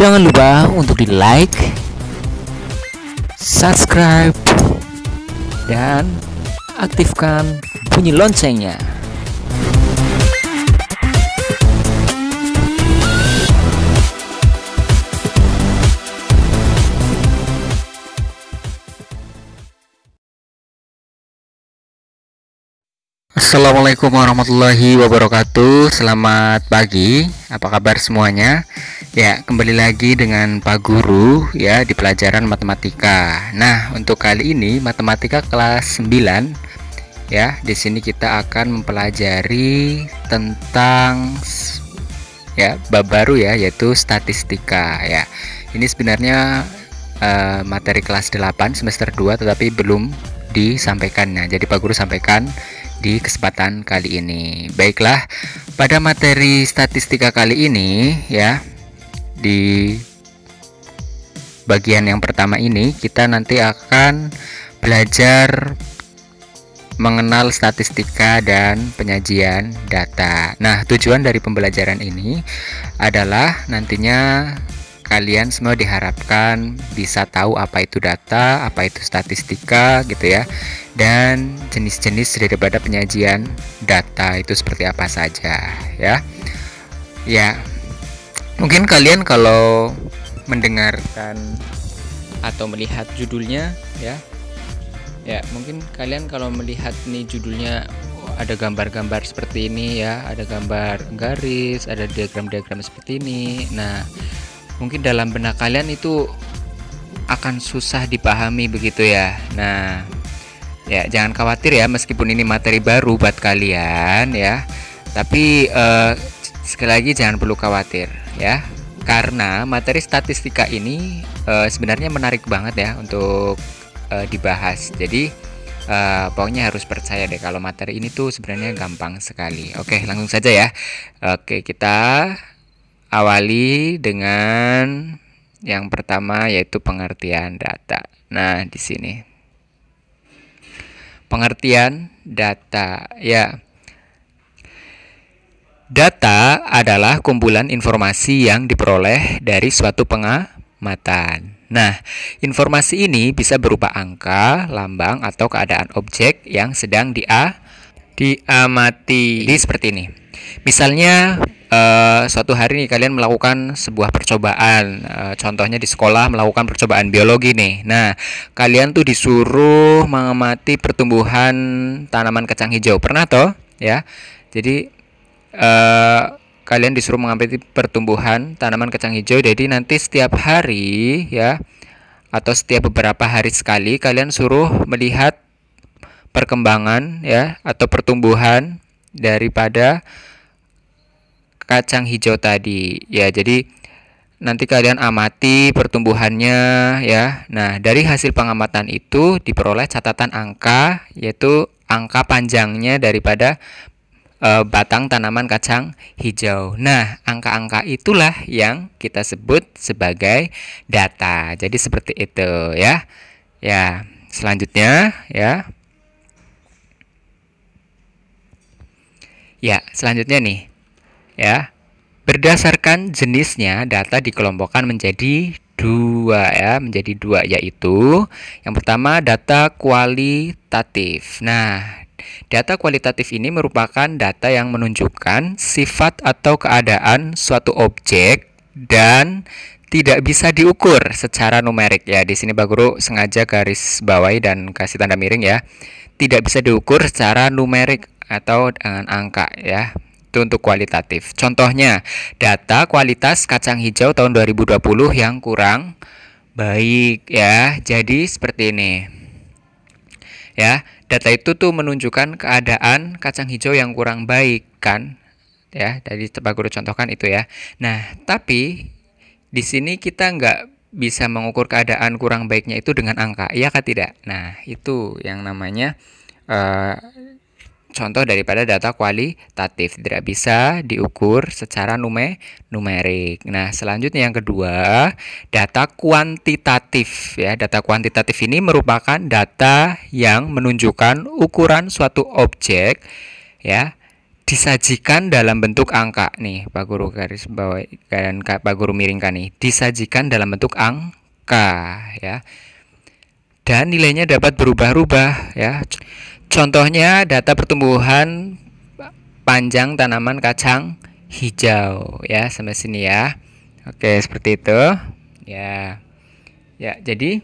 Jangan lupa untuk di like, subscribe, dan aktifkan bunyi loncengnya. Assalamualaikum warahmatullahi wabarakatuh. Selamat pagi, apa kabar semuanya? Ya, kembali lagi dengan Pak Guru ya di pelajaran matematika. Nah, untuk kali ini matematika kelas 9 ya. Di sini kita akan mempelajari tentang ya bab baru ya, yaitu statistika ya. Ini sebenarnya materi kelas 8 semester 2 tetapi belum disampaikan. Nah, jadi Pak Guru sampaikan di kesempatan kali ini. Baiklah, pada materi statistika kali ini ya, di bagian yang pertama ini kita nanti akan belajar mengenal statistika dan penyajian data. Nah, tujuan dari pembelajaran ini adalah nantinya kalian semua diharapkan bisa tahu apa itu data, apa itu statistika gitu ya, dan jenis-jenis daripada penyajian data itu seperti apa saja ya. Ya, mungkin kalian kalau mendengarkan atau melihat judulnya ya, mungkin kalian kalau melihat nih judulnya ada gambar-gambar seperti ini ya, ada gambar garis, ada diagram-diagram seperti ini. Nah, mungkin dalam benak kalian itu akan susah dipahami begitu ya. Nah, ya jangan khawatir ya, meskipun ini materi baru buat kalian ya, tapi sekali lagi jangan perlu khawatir ya, karena materi statistika ini sebenarnya menarik banget ya untuk dibahas. Jadi pokoknya harus percaya deh kalau materi ini tuh sebenarnya gampang sekali. Oke, langsung saja ya. Oke, kita awali dengan yang pertama, yaitu pengertian data. Nah, di sini pengertian data ya. Data adalah kumpulan informasi yang diperoleh dari suatu pengamatan. Nah, informasi ini bisa berupa angka, lambang, atau keadaan objek yang sedang diamati. Jadi seperti ini. Misalnya suatu hari nih kalian melakukan sebuah percobaan, contohnya di sekolah melakukan percobaan biologi nih. Nah, kalian tuh disuruh mengamati pertumbuhan tanaman kacang hijau. Pernah toh ya? Jadi kalian disuruh mengamati pertumbuhan tanaman kacang hijau. Jadi nanti setiap hari ya, atau setiap beberapa hari sekali kalian suruh melihat perkembangan ya atau pertumbuhan daripada kacang hijau tadi ya. Jadi nanti kalian amati pertumbuhannya ya. Nah, dari hasil pengamatan itu diperoleh catatan angka, yaitu angka panjangnya daripada batang tanaman kacang hijau. Nah, angka-angka itulah yang kita sebut sebagai data. Jadi seperti itu ya. Ya, selanjutnya ya. Ya, selanjutnya nih ya. Berdasarkan jenisnya, data dikelompokkan menjadi dua ya, yaitu yang pertama data kualitatif. Nah, data kualitatif ini merupakan data yang menunjukkan sifat atau keadaan suatu objek dan tidak bisa diukur secara numerik ya. Di sini Pak Guru sengaja garis bawahi dan kasih tanda miring ya. Tidak bisa diukur secara numerik atau dengan angka ya. Itu untuk kualitatif. Contohnya, data kualitas kacang hijau tahun 2020 yang kurang baik ya. Jadi seperti ini. Ya, data itu tuh menunjukkan keadaan kacang hijau yang kurang baik kan? Ya, tadi Pak Guru contohkan itu ya. Nah, tapi di sini kita nggak bisa mengukur keadaan kurang baiknya itu dengan angka, iya kah tidak? Nah, itu yang namanya contoh daripada data kualitatif, tidak bisa diukur secara numerik. Nah, selanjutnya yang kedua, data kuantitatif ya. Data kuantitatif ini merupakan data yang menunjukkan ukuran suatu objek ya disajikan dalam bentuk angka nih, Pak Guru garis bawah dan Pak Guru miringkan nih, disajikan dalam bentuk angka ya. Dan nilainya dapat berubah-ubah ya. Contohnya data pertumbuhan panjang tanaman kacang hijau ya, sampai sini ya. Oke, seperti itu. Ya. Ya, jadi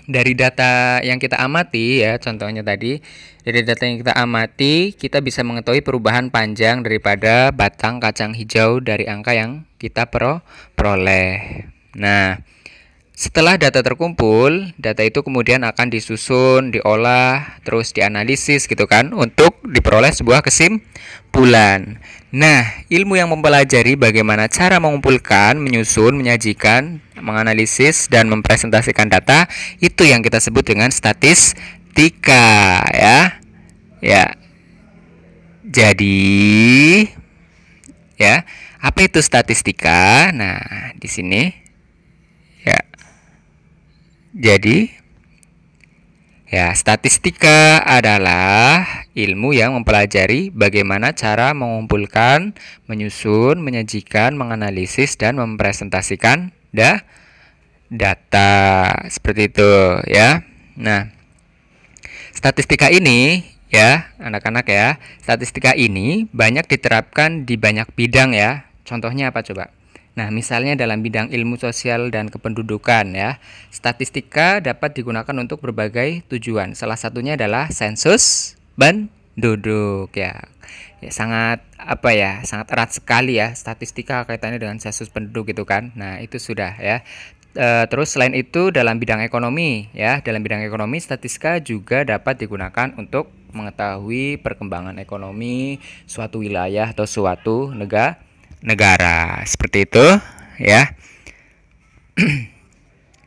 dari data yang kita amati ya, contohnya tadi, dari data yang kita amati, kita bisa mengetahui perubahan panjang daripada batang kacang hijau dari angka yang kita peroleh. Nah, setelah data terkumpul, data itu kemudian akan disusun, diolah, terus dianalisis gitu kan, untuk diperoleh sebuah kesimpulan. Nah, ilmu yang mempelajari bagaimana cara mengumpulkan, menyusun, menyajikan, menganalisis, dan mempresentasikan data, itu yang kita sebut dengan statistika ya. Ya. Jadi ya, apa itu statistika? Nah, di sini ya. Jadi, ya, statistika adalah ilmu yang mempelajari bagaimana cara mengumpulkan, menyusun, menyajikan, menganalisis, dan mempresentasikan data. Seperti itu, ya. Nah, statistika ini, ya, anak-anak ya, statistika ini banyak diterapkan di banyak bidang ya. Contohnya apa coba? Nah, misalnya dalam bidang ilmu sosial dan kependudukan ya, statistika dapat digunakan untuk berbagai tujuan. Salah satunya adalah sensus penduduk ya. Ya, sangat sangat erat sekali ya statistika kaitannya dengan sensus penduduk gitu kan. Nah, itu sudah ya. Terus selain itu dalam bidang ekonomi ya, dalam bidang ekonomi statistika juga dapat digunakan untuk mengetahui perkembangan ekonomi suatu wilayah atau suatu negara seperti itu ya.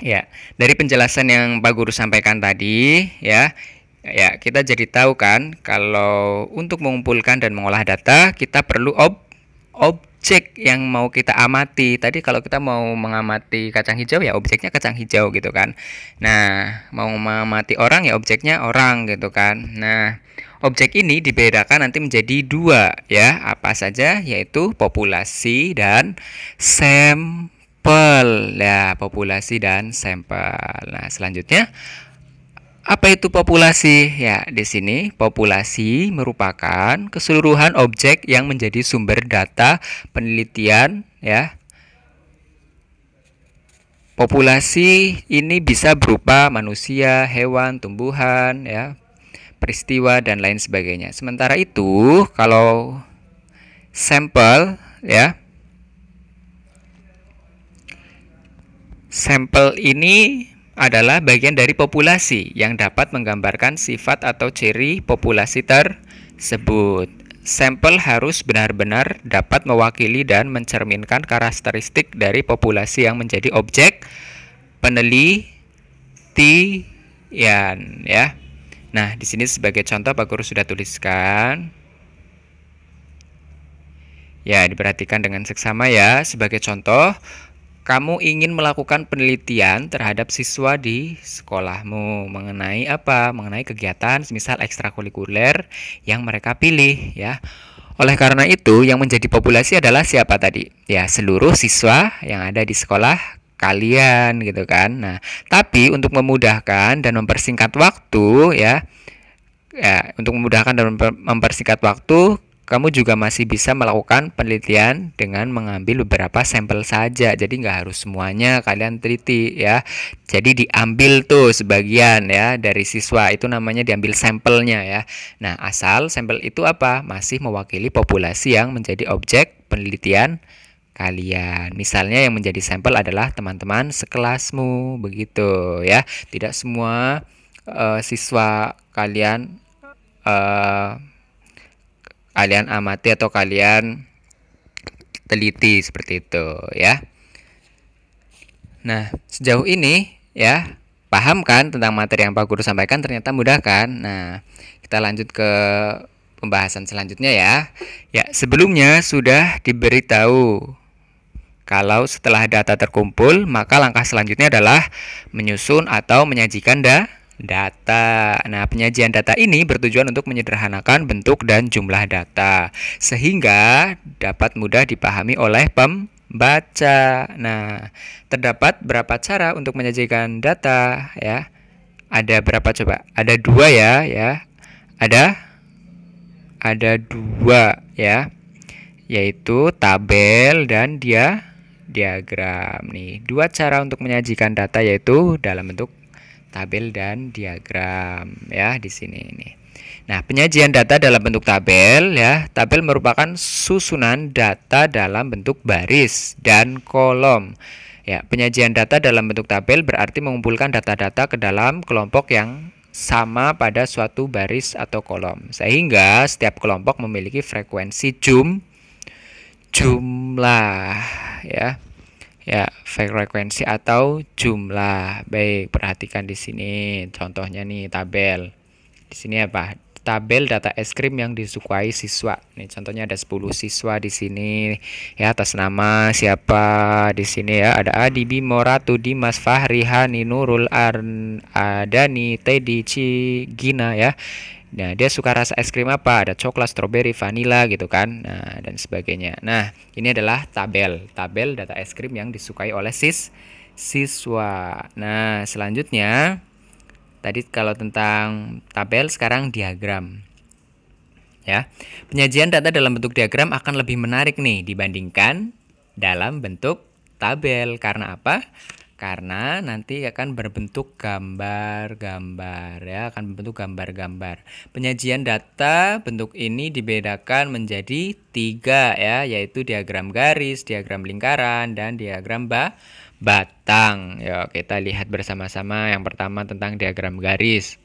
Ya, dari penjelasan yang Pak Guru sampaikan tadi ya, kita jadi tahu kan kalau untuk mengumpulkan dan mengolah data kita perlu objek yang mau kita amati. Tadi kalau kita mau mengamati kacang hijau ya objeknya kacang hijau gitu kan. Nah, mau mengamati orang ya objeknya orang gitu kan. Nah, objek ini dibedakan nanti menjadi dua ya, apa saja, yaitu populasi dan sampel ya, populasi dan sampel. Nah, selanjutnya apa itu populasi? Ya, di sini populasi merupakan keseluruhan objek yang menjadi sumber data penelitian ya. Populasi ini bisa berupa manusia, hewan, tumbuhan ya, peristiwa dan lain sebagainya. Sementara itu, kalau sampel ya, sampel ini adalah bagian dari populasi yang dapat menggambarkan sifat atau ciri populasi tersebut. Sampel harus benar-benar dapat mewakili dan mencerminkan karakteristik dari populasi yang menjadi objek penelitian ya. Nah, di sini sebagai contoh Pak Guru sudah tuliskan. Ya, diperhatikan dengan seksama ya. Sebagai contoh, kamu ingin melakukan penelitian terhadap siswa di sekolahmu mengenai apa? Mengenai kegiatan misal ekstrakurikuler yang mereka pilih ya. Oleh karena itu, yang menjadi populasi adalah siapa tadi? Ya, seluruh siswa yang ada di sekolah kalian gitu kan. Nah, tapi untuk memudahkan dan mempersingkat waktu ya, untuk memudahkan dan mempersingkat waktu, kamu juga masih bisa melakukan penelitian dengan mengambil beberapa sampel saja. Jadi nggak harus semuanya kalian teliti ya. Jadi diambil tuh sebagian ya dari siswa, itu namanya diambil sampelnya ya. Nah, asal sampel itu apa? Masih mewakili populasi yang menjadi objek penelitian kalian. Misalnya yang menjadi sampel adalah teman-teman sekelasmu begitu ya. Tidak semua siswa kalian kalian amati atau kalian teliti seperti itu ya. Nah, sejauh ini ya, paham kan tentang materi yang Pak Guru sampaikan? Ternyata mudah kan? Nah, kita lanjut ke pembahasan selanjutnya ya. Ya, sebelumnya sudah diberitahu kalau setelah data terkumpul, maka langkah selanjutnya adalah menyusun atau menyajikan data. Nah, penyajian data ini bertujuan untuk menyederhanakan bentuk dan jumlah data sehingga dapat mudah dipahami oleh pembaca. Nah, terdapat berapa cara untuk menyajikan data ya? Ada berapa coba? Ada dua ya. Ada dua ya, yaitu tabel dan diagram nih. Dua cara untuk menyajikan data yaitu dalam bentuk tabel dan diagram ya di sini nih. Nah, penyajian data dalam bentuk tabel ya. Tabel merupakan susunan data dalam bentuk baris dan kolom. Ya, penyajian data dalam bentuk tabel berarti mengumpulkan data-data ke dalam kelompok yang sama pada suatu baris atau kolom. Sehingga setiap kelompok memiliki frekuensi jumlah ya. Ya, frekuensi atau jumlah. Baik, perhatikan di sini contohnya nih tabel. Di sini apa? Tabel data es krim yang disukai siswa. Nih contohnya ada 10 siswa di sini. Ya, atas nama siapa di sini ya? Ada Adi, Bimo, Ratu, Dimas, Fahri, Hani, Nurul, Adani, Teddy, Gina ya. Nah, dia suka rasa es krim apa? Ada coklat, stroberi, vanila gitu kan. Nah, dan sebagainya. Nah, ini adalah tabel data es krim yang disukai oleh siswa. Nah, selanjutnya tadi kalau tentang tabel, sekarang diagram. Ya. Penyajian data dalam bentuk diagram akan lebih menarik nih dibandingkan dalam bentuk tabel. Karena apa? Karena nanti akan berbentuk gambar-gambar ya, akan berbentuk gambar-gambar. Penyajian data bentuk ini dibedakan menjadi 3 ya, yaitu diagram garis, diagram lingkaran, dan diagram batang. Yuk kita lihat bersama-sama. Yang pertama tentang diagram garis.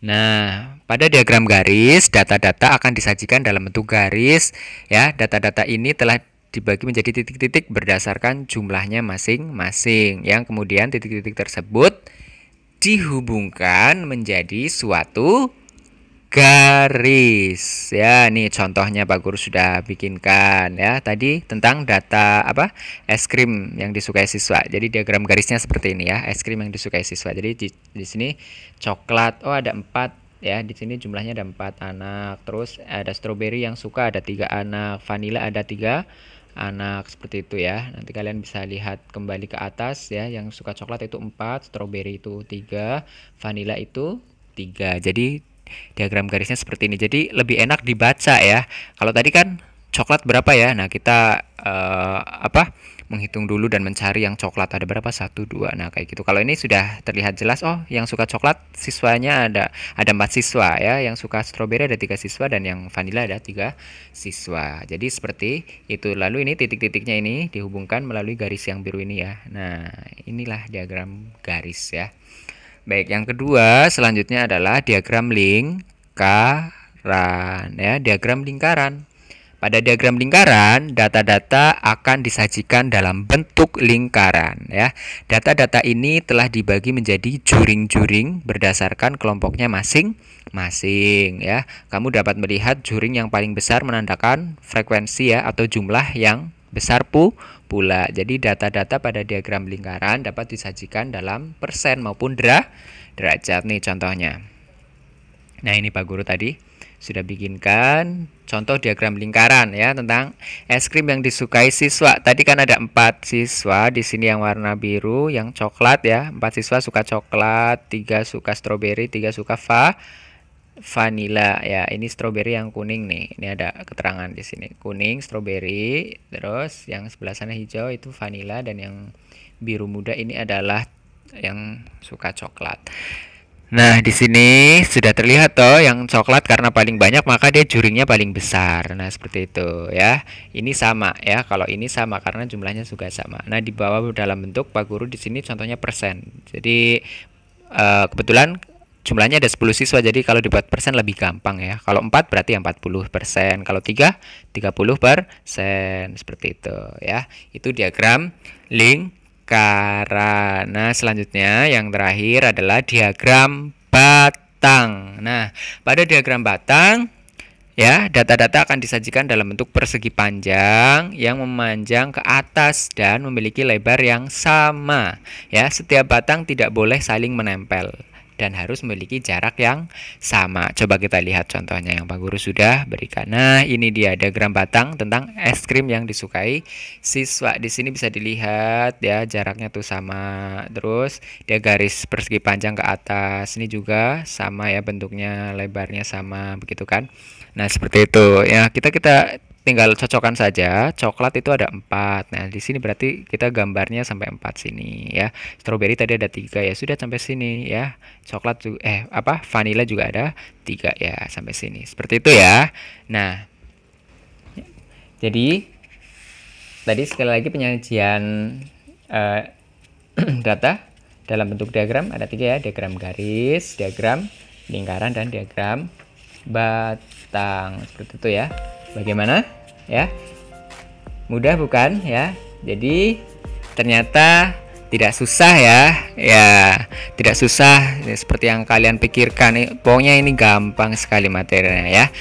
Nah, pada diagram garis, data-data akan disajikan dalam bentuk garis ya. Data-data ini telah dibagi menjadi titik-titik berdasarkan jumlahnya masing-masing, yang kemudian titik-titik tersebut dihubungkan menjadi suatu garis ya. Nih contohnya Pak Guru sudah bikinkan ya tadi tentang data apa es krim yang disukai siswa. Jadi diagram garisnya seperti ini ya, es krim yang disukai siswa. Jadi di sini coklat, oh ada 4 ya, di sini jumlahnya ada 4 anak. Terus ada stroberi yang suka ada 3 anak, vanila ada 3 anak, seperti itu ya. Nanti kalian bisa lihat kembali ke atas ya, yang suka coklat itu 4, stroberi itu 3, vanila itu 3. Jadi diagram garisnya seperti ini. Jadi lebih enak dibaca ya. Kalau tadi kan coklat berapa ya? Nah, kita menghitung dulu dan mencari yang coklat ada berapa, 1, 2. Nah, kayak gitu. Kalau ini sudah terlihat jelas, oh yang suka coklat siswanya ada 4 siswa ya, yang suka stroberi ada 3 siswa, dan yang vanila ada 3 siswa. Jadi seperti itu. Lalu ini titik-titiknya ini dihubungkan melalui garis yang biru ini ya. Nah, inilah diagram garis ya. Baik, yang kedua selanjutnya adalah diagram lingkaran ya, diagram lingkaran. Pada diagram lingkaran, data-data akan disajikan dalam bentuk lingkaran ya. Data-data ini telah dibagi menjadi juring-juring berdasarkan kelompoknya masing-masing ya. Kamu dapat melihat juring yang paling besar menandakan frekuensi ya, atau jumlah yang besar pula. Jadi data-data pada diagram lingkaran dapat disajikan dalam persen maupun derajat nih contohnya. Nah, ini Pak Guru tadi sudah bikinkan contoh diagram lingkaran ya tentang es krim yang disukai siswa. Tadi kan ada 4 siswa di sini yang warna biru, yang coklat ya. 4 siswa suka coklat, 3 suka stroberi, 3 suka vanila ya. Ini stroberi yang kuning nih. Ini ada keterangan di sini. Kuning stroberi, terus yang sebelah sana hijau itu vanila, dan yang biru muda ini adalah yang suka coklat. Nah, di sini sudah terlihat toh yang coklat karena paling banyak maka dia juringnya paling besar. Nah, seperti itu ya. Ini sama ya. Kalau ini sama karena jumlahnya juga sama. Nah, di bawah dalam bentuk Pak Guru di sini contohnya persen. Jadi kebetulan jumlahnya ada 10 siswa, jadi kalau dibuat persen lebih gampang ya. Kalau 4 berarti 40%, kalau 3 30%, seperti itu ya. Itu diagram lingkaran. Nah, selanjutnya yang terakhir adalah diagram batang. Nah, pada diagram batang ya, data-data akan disajikan dalam bentuk persegi panjang yang memanjang ke atas dan memiliki lebar yang sama. Ya, setiap batang tidak boleh saling menempel dan harus memiliki jarak yang sama. Coba kita lihat contohnya yang Pak Guru sudah berikan. Nah, ini dia diagram batang tentang es krim yang disukai siswa. Di sini bisa dilihat ya, jaraknya tuh sama. Terus dia garis persegi panjang ke atas. Ini juga sama ya, bentuknya, lebarnya sama, begitu kan? Nah, seperti itu ya. Kita tinggal cocokkan saja. Coklat itu ada 4. Nah, di sini berarti kita gambarnya sampai 4 sini ya. Stroberi tadi ada 3 ya. Sudah sampai sini ya. Coklat juga vanila juga ada 3 ya, sampai sini. Seperti itu ya. Nah, jadi tadi sekali lagi penyajian data dalam bentuk diagram ada 3 ya. Diagram garis, diagram lingkaran, dan diagram batang. Seperti itu ya. Bagaimana ya? Mudah bukan ya? Jadi ternyata tidak susah ya. Ya, tidak susah ya, seperti yang kalian pikirkan. Pokoknya ini gampang sekali materinya ya.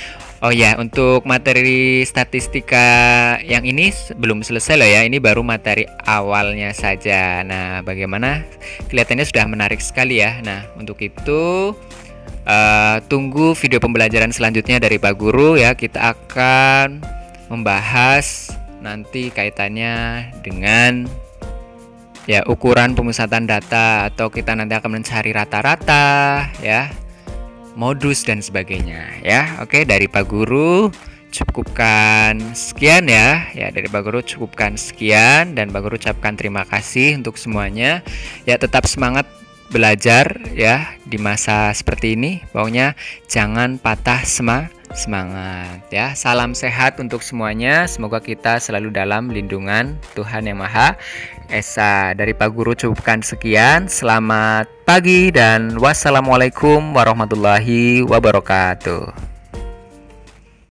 Oh ya, untuk materi statistika yang ini belum selesai loh ya. Ini baru materi awalnya saja. Nah, bagaimana? Kelihatannya sudah menarik sekali ya. Nah, untuk itu tunggu video pembelajaran selanjutnya dari Pak Guru ya. Kita akan membahas nanti kaitannya dengan ya ukuran pemusatan data, atau kita nanti akan mencari rata-rata ya, modus dan sebagainya ya. Oke, dari Pak Guru cukupkan sekian ya. Ya, dari Pak Guru cukupkan sekian, dan Pak Guru ucapkan terima kasih untuk semuanya. Ya, tetap semangat belajar ya di masa seperti ini. Pokoknya jangan patah semangat ya. Salam sehat untuk semuanya. Semoga kita selalu dalam lindungan Tuhan Yang Maha Esa. Dari Pak Guru cukupkan sekian. Selamat pagi dan wassalamualaikum warahmatullahi wabarakatuh.